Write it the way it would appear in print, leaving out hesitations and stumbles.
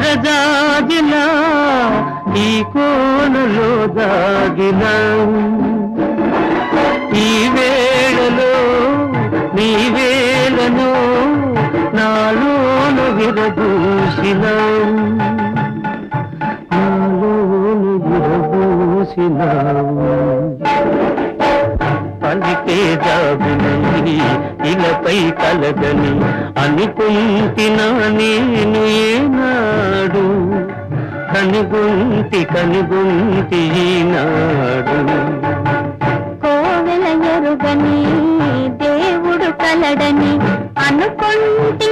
విరజాగిన ఈ కోనలో దాగిన ఈ వేళలో నీ వేళను నాలోను విరబూసిన నాలోను విరబూసిన పలికే జాబిని ఇలపై కలగని అనుకుంటినా నేను ఏనాడు కనిగుంటి ఈనాడు కోవెల ఎరుగని దేవుడు కలడని అనుకుంటి